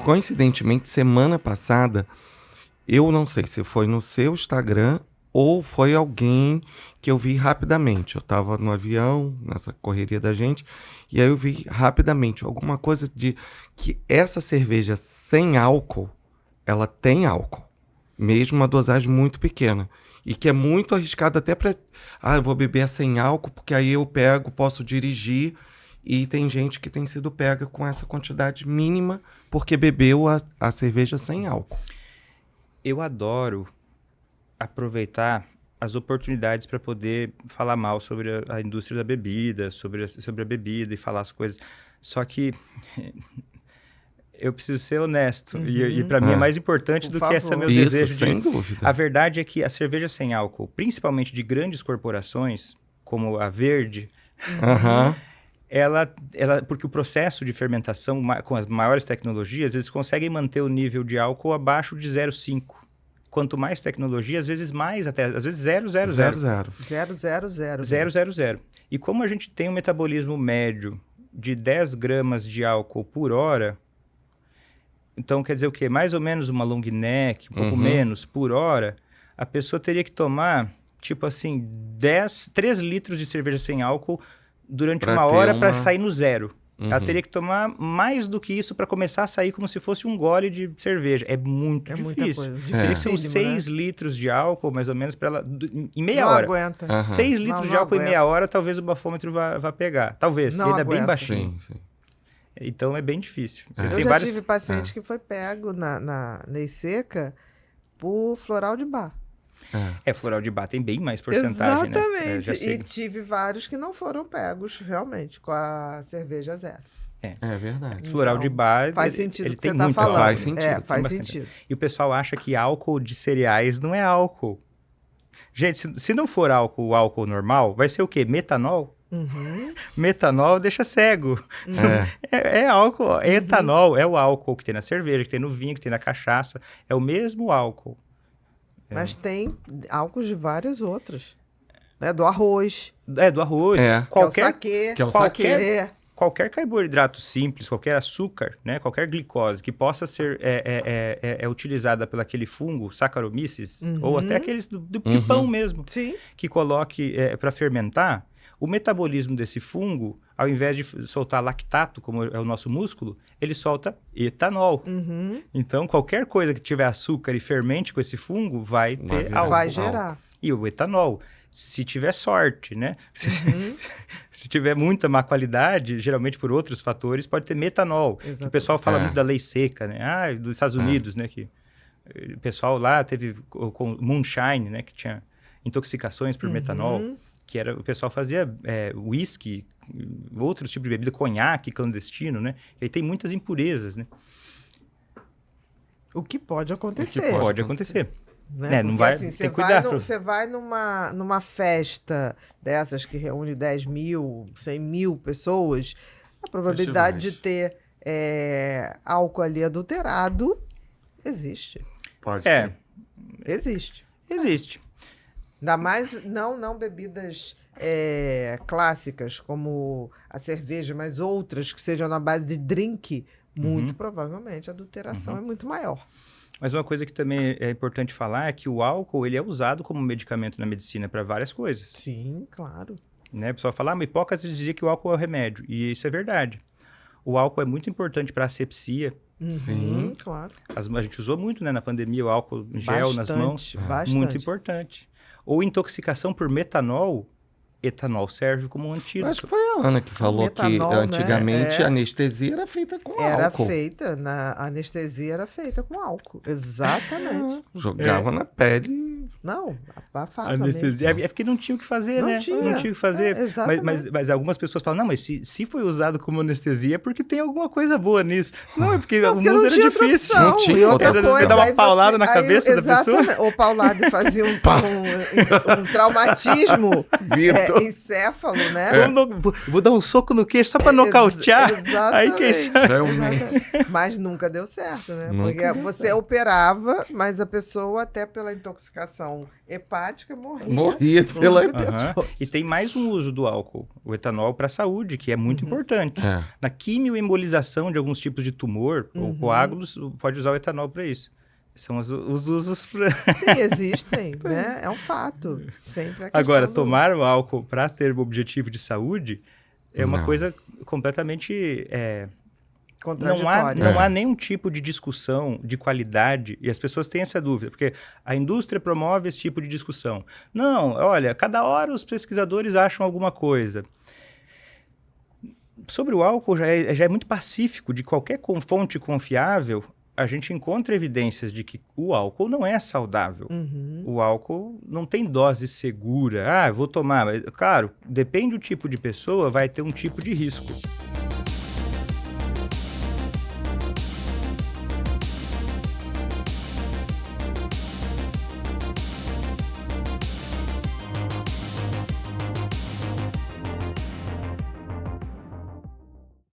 coincidentemente, semana passada, eu não sei se foi no seu Instagram ou foi alguém que eu vi rapidamente. Eu tava no avião, nessa correria da gente, e aí eu vi rapidamente alguma coisa de que essa cerveja sem álcool, ela tem álcool, mesmo uma dosagem muito pequena. E que é muito arriscado até para... eu vou beber sem álcool, porque aí eu pego, posso dirigir. E tem gente que tem sido pega com essa quantidade mínima porque bebeu a cerveja sem álcool. Eu adoro aproveitar as oportunidades para poder falar mal sobre a indústria da bebida, sobre a bebida e falar as coisas. Só que eu preciso ser honesto. E para mim é mais importante do que esse meu desejo. Sem dúvida. A verdade é que a cerveja sem álcool, principalmente de grandes corporações, como a Verde... Ela, porque o processo de fermentação, com as maiores tecnologias, eles conseguem manter o nível de álcool abaixo de 0,5. Quanto mais tecnologia, às vezes mais, até às vezes 0,00. 0,00. E como a gente tem um metabolismo médio de 10 gramas de álcool por hora, então quer dizer o quê? Mais ou menos uma long neck, um pouco menos por hora, a pessoa teria que tomar, tipo assim, 3 litros de cerveja sem álcool durante uma hora para sair no zero. Ela teria que tomar mais do que isso para começar a sair como se fosse um gole de cerveja. É muito difícil. São 6 litros de álcool, mais ou menos, para ela em meia hora. Não aguenta. 6 litros de álcool em meia hora, talvez o bafômetro vá pegar. Talvez. Não ele aguenta. É bem baixinho. Sim. Então é bem difícil. Eu já tive paciente que foi pego na lei seca por floral de bar. Floral de bar tem bem mais porcentagem, exatamente. Né? E tive vários que não foram pegos, realmente, com a cerveja zero. É verdade. Então, floral de bar, faz sentido ele que tem você tá muito falando. álcool. Faz sentido. Faz sentido. E o pessoal acha que álcool de cereais não é álcool. Gente, se não for álcool, o álcool normal, vai ser o quê? Metanol? Metanol deixa cego. É álcool. Etanol é o álcool que tem na cerveja, que tem no vinho, que tem na cachaça. É o mesmo álcool. Mas tem álcools de várias outras. Né? Do arroz. Do arroz. Que é o saquê. Qualquer carboidrato simples, qualquer açúcar, né? Qualquer glicose que possa ser utilizada pelo aquele fungo, Saccharomyces, ou até aqueles de pão mesmo, que coloque para fermentar, o metabolismo desse fungo, ao invés de soltar lactato, como é o nosso músculo, ele solta etanol. Então, qualquer coisa que tiver açúcar e fermente com esse fungo vai ter álcool. Vai gerar. E o etanol, se tiver sorte, né? Se tiver muita má qualidade, geralmente por outros fatores, pode ter metanol. O pessoal fala muito da lei seca, né? Dos Estados Unidos, né? Que o pessoal lá teve com moonshine, né? Que tinha intoxicações por metanol. Que era, o pessoal fazia whisky, outros tipos de bebida, conhaque clandestino, né? E aí tem muitas impurezas, né? O que pode acontecer. Pode acontecer. Né? Não vai, assim, tem que cuidar. Você vai numa festa dessas que reúne 10 mil, 100 mil pessoas, a probabilidade de ter álcool ali adulterado existe. Pode. Existe. Ainda mais não bebidas clássicas como a cerveja, mas outras que sejam na base de drink, muito provavelmente a adulteração é muito maior. Mas uma coisa que também é importante falar é que o álcool ele é usado como medicamento na medicina para várias coisas. Sim, claro. Né? O pessoal fala, mas Hipócrates dizia que o álcool é o remédio. E isso é verdade. O álcool é muito importante para asepsia. Sim, claro. A gente usou muito, né, na pandemia o álcool em gel nas mãos. Bastante. Muito importante. Ou intoxicação por metanol. Etanol serve como um antídoto. Acho que foi a Ana que falou metanol, que antigamente né? a anestesia era feita com álcool. A anestesia era feita com álcool. Exatamente. Jogava na pele. Não, abafava anestesia. É porque não tinha o que fazer, não né? Tinha. Não tinha o que fazer. Mas algumas pessoas falam, não, mas se foi usado como anestesia é porque tem alguma coisa boa nisso. Não, é porque o mundo era difícil. Não tinha. E outra coisa, você dá uma paulada na cabeça da pessoa. Ou paulada e fazia um traumatismo encéfalo, né? Vou dar um soco no queixo só pra nocautear. Exatamente. Aí quem sabe? Mas nunca deu certo, né? Nunca porque você operava, mas a pessoa, até pela intoxicação infecção hepática, Morria pela hepatite. E tem mais um uso do álcool, o etanol, para a saúde, que é muito importante. Na quimioembolização de alguns tipos de tumor ou coágulos, pode usar o etanol para isso. São os usos para... Sim, existem, né? É um fato. Sempre a questão Agora, tomar o álcool para ter o objetivo de saúde é uma Não. coisa completamente... contraditória. Não há nenhum tipo de discussão de qualidade, e as pessoas têm essa dúvida, porque a indústria promove esse tipo de discussão. Não, olha, cada hora os pesquisadores acham alguma coisa. Sobre o álcool, já é muito pacífico, de qualquer fonte confiável, a gente encontra evidências de que o álcool não é saudável. O álcool não tem dose segura. Vou tomar. Claro, depende do tipo de pessoa, vai ter um tipo de risco.